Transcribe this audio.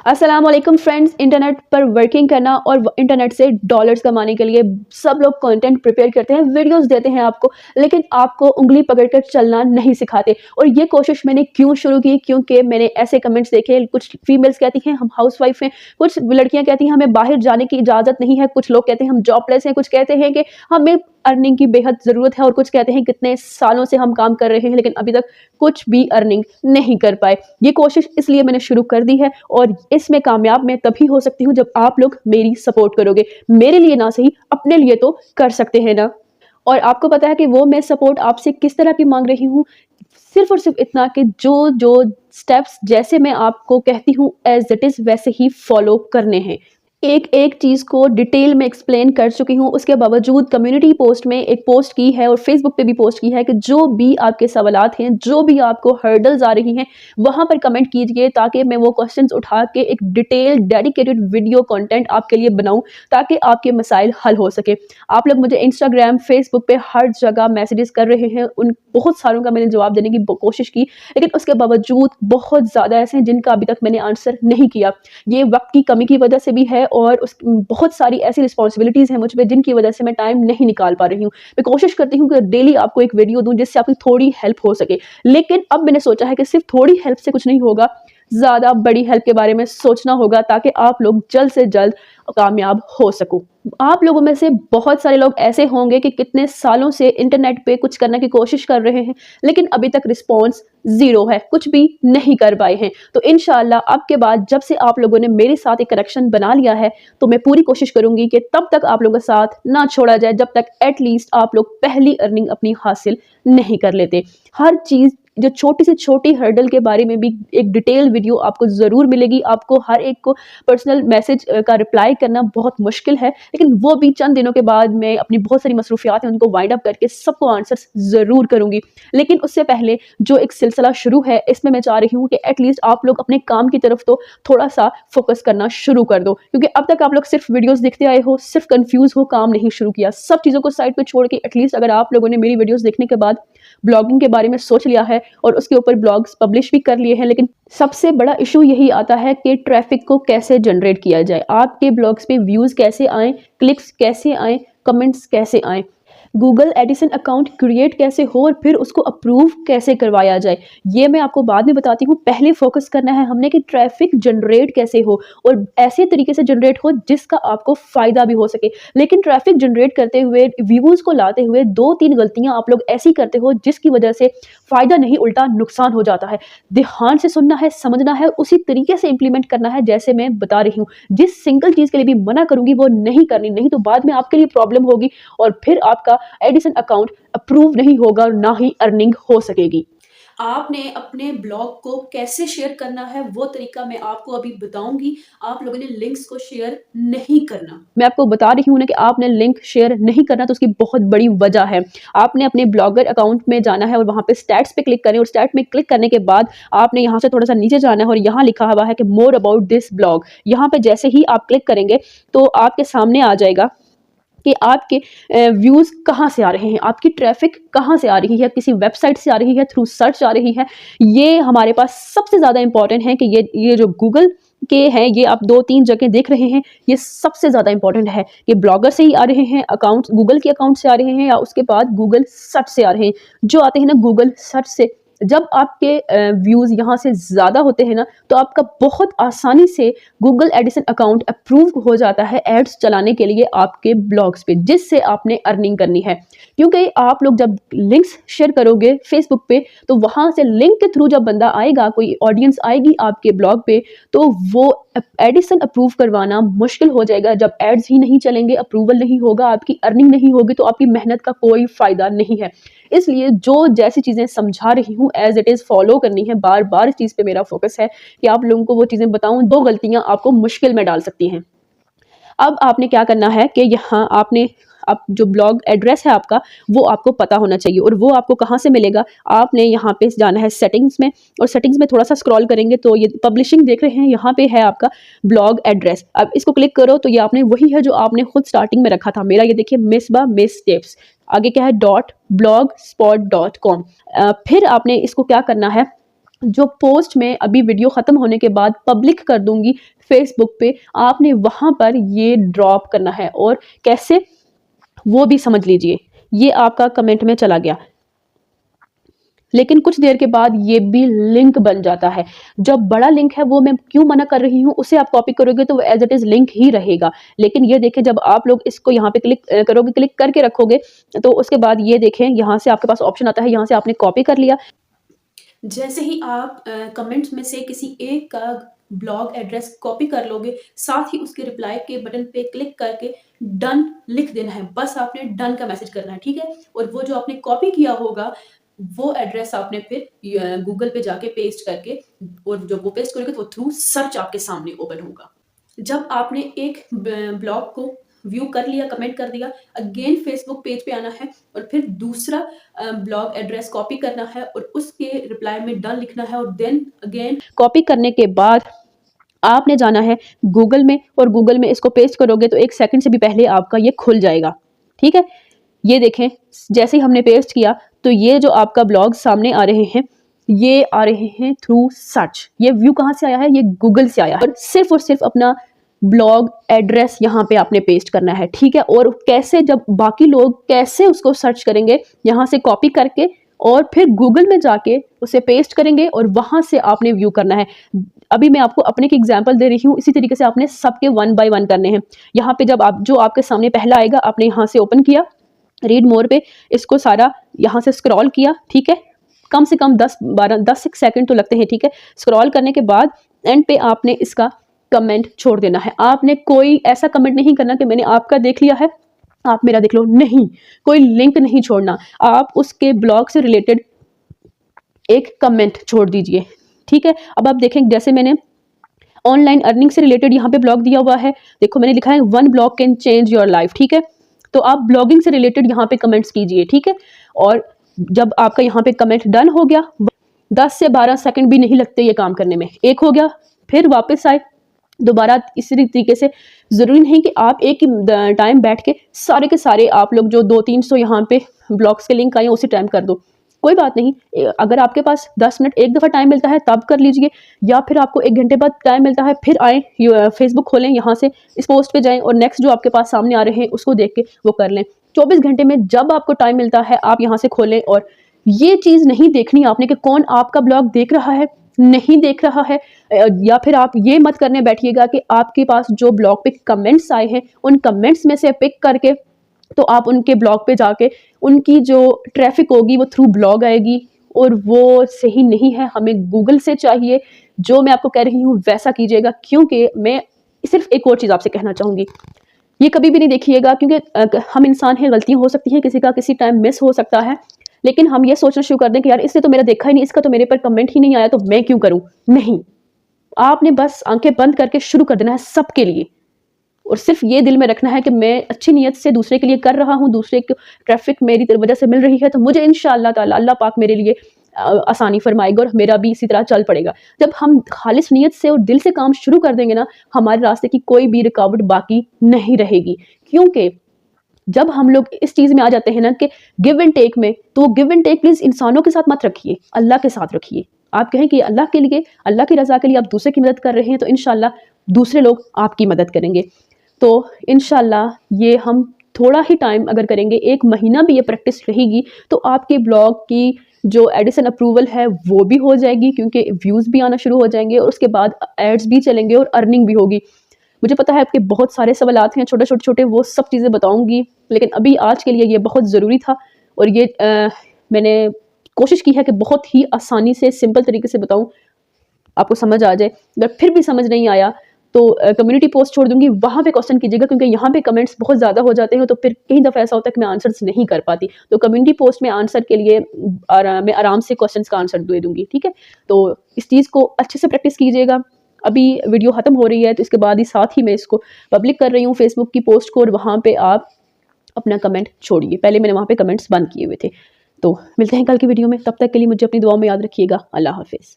अस्सलाम वालेकुम friends. Internet पर वर्किंग करना और इंटरनेट से डॉलर्स कमाने के लिए सब लोग कंटेंट प्रिपेयर करते हैं, वीडियोस देते हैं आपको, लेकिन आपको उंगली पकड़कर चलना नहीं सिखाते। और ये कोशिश मैंने क्यों शुरू की, क्योंकि मैंने ऐसे कमेंट्स देखे, कुछ फीमेल्स कहती हैं हम हाउसवाइफ हैं, कुछ लड़कियां कहती हैं हमें बाहर जाने की इजाज़त नहीं है, कुछ लोग कहते हैं हम जॉबलेस हैं, कुछ कहते हैं कि हमें अर्निंग की बेहद ज़रूरत है, और कुछ कहते हैं कितने सालों से हम काम कर रहे हैं लेकिन अभी तक कुछ भी अर्निंग नहीं कर पाए। ये कोशिश इसलिए मैंने शुरू कर दी है और इसमें कामयाब मैं तभी हो सकती हूँ जब आप लोग मेरी सपोर्ट करोगे। मेरे लिए ना सही, अपने लिए तो कर सकते हैं ना। और आपको पता है कि वो मैं सपोर्ट आपसे किस तरह की मांग रही हूँ, सिर्फ और सिर्फ इतना कि जो जो स्टेप्स जैसे मैं आपको कहती हूँ एज इट इज़ वैसे ही फॉलो करने हैं। एक एक चीज़ को डिटेल में एक्सप्लेन कर चुकी हूँ, उसके बावजूद कम्युनिटी पोस्ट में एक पोस्ट की है और फेसबुक पे भी पोस्ट की है कि जो भी आपके सवालात हैं, जो भी आपको हर्डल्स आ रही हैं, वहाँ पर कमेंट कीजिए ताकि मैं वो क्वेश्चंस उठा के एक डिटेल डेडिकेटेड वीडियो कंटेंट आपके लिए बनाऊँ ताकि आपके मसाइल हल हो सके। आप लोग मुझे इंस्टाग्राम, फेसबुक पे हर जगह मैसेजेस कर रहे हैं, उन बहुत सारों का मैंने जवाब देने की कोशिश की, लेकिन उसके बावजूद बहुत ज़्यादा ऐसे हैं जिनका अभी तक मैंने आंसर नहीं किया। ये वक्त की कमी की वजह से भी है और उस बहुत सारी ऐसी रिस्पॉन्सिबिलिटीज़ हैं मुझ पे जिनकी वजह से मैं टाइम नहीं निकाल पा रही हूँ। मैं कोशिश करती हूँ कि डेली आपको एक वीडियो दूँ जिससे आपकी थोड़ी हेल्प हो सके, लेकिन अब मैंने सोचा है कि सिर्फ थोड़ी हेल्प से कुछ नहीं होगा, ज़्यादा बड़ी हेल्प के बारे में सोचना होगा ताकि आप लोग जल्द से जल्द कामयाब हो सको। आप लोगों में से बहुत सारे लोग ऐसे होंगे कि कितने सालों से इंटरनेट पे कुछ करने की कोशिश कर रहे हैं लेकिन अभी तक रिस्पॉन्स ज़ीरो है, कुछ भी नहीं कर पाए हैं। तो इंशाल्लाह अब के बाद जब से आप लोगों ने मेरे साथ एक कनेक्शन बना लिया है तो मैं पूरी कोशिश करूंगी कि तब तक आप लोगों का साथ ना छोड़ा जाए जब तक एटलीस्ट आप लोग पहली अर्निंग अपनी हासिल नहीं कर लेते। हर चीज़ जो छोटी से छोटी हर्डल के बारे में भी एक डिटेल वीडियो आपको ज़रूर मिलेगी। आपको हर एक को पर्सनल मैसेज का रिप्लाई करना बहुत मुश्किल है, लेकिन वो भी चंद दिनों के बाद मैं अपनी बहुत सारी मसरूफियात हैं उनको वाइंड अप करके सबको आंसर्स ज़रूर करूँगी। लेकिन उससे पहले जो एक सिलसिला शुरू है इसमें मैं चाह रही हूँ कि एटलीस्ट आप लोग अपने काम की तरफ तो थोड़ा सा फोकस करना शुरू कर दो, क्योंकि अब तक आप लोग सिर्फ वीडियोज़ देखते आए हो, सिर्फ कन्फ्यूज़ हो, काम नहीं शुरू किया। सब चीज़ों को साइड पर छोड़ के एटलीस्ट अगर आप लोगों ने मेरी वीडियोज़ देखने के बाद ब्लॉगिंग के बारे में सोच लिया है और उसके ऊपर ब्लॉग्स पब्लिश भी कर लिए हैं, लेकिन सबसे बड़ा इशू यही आता है कि ट्रैफिक को कैसे जनरेट किया जाए, आपके ब्लॉग्स पे व्यूज़ कैसे आएँ, क्लिक्स कैसे आएँ, कमेंट्स कैसे आएँ, गूगल एडिसन अकाउंट क्रिएट कैसे हो और फिर उसको अप्रूव कैसे करवाया जाए। ये मैं आपको बाद में बताती हूँ। पहले फोकस करना है हमने कि ट्रैफिक जनरेट कैसे हो और ऐसे तरीके से जनरेट हो जिसका आपको फ़ायदा भी हो सके। लेकिन ट्रैफिक जनरेट करते हुए, व्यूज़ को लाते हुए 2-3 गलतियाँ आप लोग ऐसी करते हो जिसकी वजह से फ़ायदा नहीं उल्टा नुकसान हो जाता है। ध्यान से सुनना है, समझना है, उसी तरीके से इम्प्लीमेंट करना है जैसे मैं बता रही हूँ। जिस सिंगल चीज़ के लिए भी मना करूँगी वो नहीं करनी, नहीं तो बाद में आपके लिए प्रॉब्लम होगी और फिर आपका एडिसन अकाउंट अप्रूव नहीं होगा और ना ही अर्निंग हो सकेगी। आपने अपने ब्लॉग को कैसे शेयर करना है वो तरीका मैं आपको अभी बताऊंगी। आप लोगों ने लिंक्स को शेयर नहीं करना। मैं आपको बता रही हूँ ना कि आपने लिंक शेयर नहीं करना, तो उसकी बहुत बड़ी वजह है। आपने अपने ब्लॉगर अकाउंट में जाना है और वहाँ पे स्टैट्स पे क्लिक करें और स्टैट में क्लिक करने के बाद आपने यहाँ से थोड़ा सा नीचे जाना है और यहाँ लिखा हुआ है कि मोर अबाउट दिस ब्लॉग। यहाँ पे जैसे ही आप क्लिक करेंगे तो आपके सामने आ जाएगा कि आपके व्यूज़ कहाँ से आ रहे हैं, आपकी ट्रैफिक कहाँ से आ रही है, किसी वेबसाइट से आ रही है, थ्रू सर्च आ रही है। ये हमारे पास सबसे ज़्यादा इंपॉर्टेंट है कि ये जो गूगल के हैं, ये आप 2-3 जगह देख रहे हैं, ये सबसे ज़्यादा इंपॉर्टेंट है कि ब्लॉगर से ही आ रहे हैं, अकाउंट गूगल के अकाउंट से आ रहे हैं या उसके बाद गूगल सर्च से आ रहे हैं। जो आते हैं ना गूगल सर्च से, जब आपके व्यूज़ यहाँ से ज़्यादा होते हैं ना तो आपका बहुत आसानी से गूगल एडिसन अकाउंट अप्रूव हो जाता है एड्स चलाने के लिए आपके ब्लॉग्स पे, जिससे आपने अर्निंग करनी है। क्योंकि आप लोग जब लिंक्स शेयर करोगे फेसबुक पे तो वहाँ से लिंक के थ्रू जब बंदा आएगा, कोई ऑडियंस आएगी आपके ब्लॉग पे, तो वो एडिसन अप्रूव करवाना मुश्किल हो जाएगा। जब एड्स ही नहीं चलेंगे, अप्रूवल नहीं होगा, आपकी अर्निंग नहीं होगी, तो आपकी मेहनत का कोई फ़ायदा नहीं है। इसलिए जो जैसी चीज़ें समझा रही हूँ एज इट इज़ फॉलो करनी है। बार बार इस चीज़ पे मेरा फोकस है कि आप लोगों को वो चीज़ें बताऊँ, दो गलतियाँ आपको मुश्किल में डाल सकती हैं। अब आपने क्या करना है कि यहाँ आपने आप जो ब्लॉग एड्रेस है आपका वो आपको पता होना चाहिए, और वो आपको कहाँ से मिलेगा। आपने यहाँ पे जाना है सेटिंग्स में, और सेटिंग्स में थोड़ा सा स्क्रॉल करेंगे तो ये पब्लिशिंग देख रहे हैं, यहाँ पे है आपका ब्लॉग एड्रेस। अब इसको क्लिक करो तो ये आपने वही है जो आपने खुद स्टार्टिंग में रखा था। मेरा ये देखिए मिसबा मिस टिप्स, आगे क्या है .blogspot.com। फिर आपने इसको क्या करना है, जो पोस्ट में अभी वीडियो ख़त्म होने के बाद पब्लिक कर दूंगी फेसबुक पे, आपने वहाँ पर ये ड्रॉप करना है। और कैसे, वो भी समझ लीजिए। ये आपका कमेंट में चला गया, लेकिन कुछ देर के बाद ये भी लिंक बन जाता है। जब बड़ा लिंक है, वो मैं क्यों मना कर रही हूँ, उसे आप कॉपी करोगे तो एज इट इज लिंक ही रहेगा। लेकिन ये देखें, जब आप लोग इसको यहाँ पे क्लिक करोगे, क्लिक करके रखोगे, तो उसके बाद ये देखें यहाँ से आपके पास ऑप्शन आता है, यहाँ से आपने कॉपी कर लिया। जैसे ही आप कमेंट्स में से किसी एक का ब्लॉग एड्रेस कॉपी कर लोगे, साथ ही उसके रिप्लाई के बटन पे क्लिक करके डन लिख देना है। बस आपने डन का मैसेज करना है, ठीक है। और वो जो आपने कॉपी किया होगा, वो एड्रेस आपने फिर गूगल पे जाके पेस्ट करके, और जब वो पेस्ट करोगे तो वो थ्रू सर्च आपके सामने ओपन होगा। जब आपने एक ब्लॉग को व्यू कर लिया, कमेंट कर दिया, अगेन फेसबुक पेज पे आना है और फिर दूसरा ब्लॉग एड्रेस कॉपी करना है और उसके रिप्लाई में डन लिखना है। और देन अगेन कॉपी करने के बाद आपने जाना है गूगल में, और गूगल में इसको पेस्ट करोगे तो 1 सेकंड से भी पहले आपका ये खुल जाएगा, ठीक है। ये देखें, जैसे ही हमने पेस्ट किया तो ये जो आपका ब्लॉग सामने आ रहे हैं, ये आ रहे हैं थ्रू सर्च। ये व्यू कहाँ से आया है, ये गूगल से आया है। और सिर्फ अपना ब्लॉग एड्रेस यहाँ पे आपने पेस्ट करना है, ठीक है। और कैसे, जब बाकी लोग कैसे उसको सर्च करेंगे, यहाँ से कॉपी करके और फिर गूगल में जाके उसे पेस्ट करेंगे और वहाँ से आपने व्यू करना है। अभी मैं आपको अपने की एग्जांपल दे रही हूँ, इसी तरीके से आपने सबके 1 बाय 1 करने हैं। यहाँ पे जब आप, जो आपके सामने पहला आएगा, आपने यहाँ से ओपन किया रीड मोर पे, इसको सारा यहाँ से स्क्रॉल किया, ठीक है। कम से कम 10 सेकंड तो लगते हैं, ठीक है। स्क्रॉल करने के बाद एंड पे आपने इसका कमेंट छोड़ देना है। आपने कोई ऐसा कमेंट नहीं करना कि मैंने आपका देख लिया है, आप मेरा देख लो, नहीं। कोई लिंक नहीं छोड़ना, आप उसके ब्लॉग से रिलेटेड एक कमेंट छोड़ दीजिए, ठीक है। अब आप देखें, जैसे मैंने ऑनलाइन अर्निंग से रिलेटेड यहाँ पे ब्लॉग दिया हुआ है, देखो मैंने लिखा है 1 blog can change your life, ठीक है। तो आप ब्लॉगिंग से रिलेटेड यहाँ पे कमेंट्स कीजिए, ठीक है। और जब आपका यहाँ पे कमेंट डन हो गया, 10 से 12 सेकंड भी नहीं लगते ये काम करने में। एक हो गया, फिर वापस आए दोबारा इसी तरीके से। जरूरी नहीं कि आप एक ही टाइम बैठ के सारे के सारे आप लोग जो 200-300 यहाँ पे ब्लॉग्स के लिंक आए उसी टाइम कर दो, कोई बात नहीं। अगर आपके पास 10 मिनट एक दफ़ा टाइम मिलता है तब कर लीजिए, या फिर आपको 1 घंटे बाद टाइम मिलता है, फिर आए फेसबुक खोलें, यहाँ से इस पोस्ट पे जाएं और नेक्स्ट जो आपके पास सामने आ रहे हैं उसको देख के वो कर लें। 24 घंटे में जब आपको टाइम मिलता है आप यहाँ से खोलें। और ये चीज़ नहीं देखनी आपने कि कौन आपका ब्लॉग देख रहा है, नहीं देख रहा है। या फिर आप ये मत करने बैठिएगा कि आपके पास जो ब्लॉग पे कमेंट्स आए हैं उन कमेंट्स में से पिक करके तो आप उनके ब्लॉग पे जाके उनकी जो ट्रैफिक होगी वो थ्रू ब्लॉग आएगी, और वो सही नहीं है। हमें गूगल से चाहिए, जो मैं आपको कह रही हूँ वैसा कीजिएगा। क्योंकि मैं सिर्फ एक और चीज़ आपसे कहना चाहूँगी, ये कभी भी नहीं देखिएगा, क्योंकि हम इंसान हैं, गलतियाँ हो सकती हैं, किसी का किसी टाइम मिस हो सकता है। लेकिन हम ये सोचना शुरू कर दें कि यार इसने तो मेरा देखा ही नहीं, इसका तो मेरे पर कमेंट ही नहीं आया, तो मैं क्यों करूँ। नहीं, आपने बस आंखें बंद करके शुरू कर देना है सबके लिए, और सिर्फ ये दिल में रखना है कि मैं अच्छी नीयत से दूसरे के लिए कर रहा हूँ, दूसरे को ट्रैफिक मेरी वजह से मिल रही है, तो मुझे इंशाअल्लाह ताला अल्लाह पाक मेरे लिए आसानी फरमाएगा और मेरा भी इसी तरह चल पड़ेगा। जब हम खालिस नीयत से और दिल से काम शुरू कर देंगे ना, हमारे रास्ते की कोई भी रुकावट बाकी नहीं रहेगी। क्योंकि जब हम लोग इस चीज़ में आ जाते हैं ना कि गिव एंड टेक में, तो गिव एंड टेक प्लीज़ इंसानों के साथ मत रखिए, अल्लाह के साथ रखिए। आप कहें कि अल्लाह के लिए, अल्लाह की रज़ा के लिए आप दूसरे की मदद कर रहे हैं, तो इंशाअल्लाह दूसरे लोग आपकी मदद करेंगे। तो इंशाअल्लाह ये हम थोड़ा ही टाइम अगर करेंगे, 1 महीना भी ये प्रैक्टिस रहेगी, तो आपके ब्लॉग की जो एडिसन अप्रूवल है वो भी हो जाएगी, क्योंकि व्यूज़ भी आना शुरू हो जाएंगे और उसके बाद एड्स भी चलेंगे और अर्निंग भी होगी। मुझे पता है आपके बहुत सारे सवालात हैं, छोटे, वो सब चीज़ें बताऊंगी, लेकिन अभी आज के लिए ये बहुत ज़रूरी था। और ये मैंने कोशिश की है कि बहुत ही आसानी से, सिंपल तरीके से बताऊं, आपको समझ आ जाए। अगर फिर भी समझ नहीं आया तो कम्युनिटी पोस्ट छोड़ दूंगी, वहाँ पे क्वेश्चन कीजिएगा, क्योंकि यहाँ पे कमेंट्स बहुत ज़्यादा हो जाते हैं, तो फिर कई दफ़ा ऐसा होता है कि मैं आंसर्स नहीं कर पाती। तो कम्युनिटी पोस्ट में आंसर के लिए मैं आराम से क्वेश्चंस का आंसर दे दूंगी, ठीक है। तो इस चीज़ को अच्छे से प्रैक्टिस कीजिएगा। अभी वीडियो ख़त्म हो रही है, तो इसके बाद ही साथ ही मैं इसको पब्लिक कर रही हूँ फेसबुक की पोस्ट को, और वहाँ पर आप अपना कमेंट छोड़िए। पहले मैंने वहाँ पर कमेंट्स बंद किए हुए थे। तो मिलते हैं कल की वीडियो में, तब तक के लिए मुझे अपनी दुआओं में याद रखिएगा। अल्लाह हाफिज़।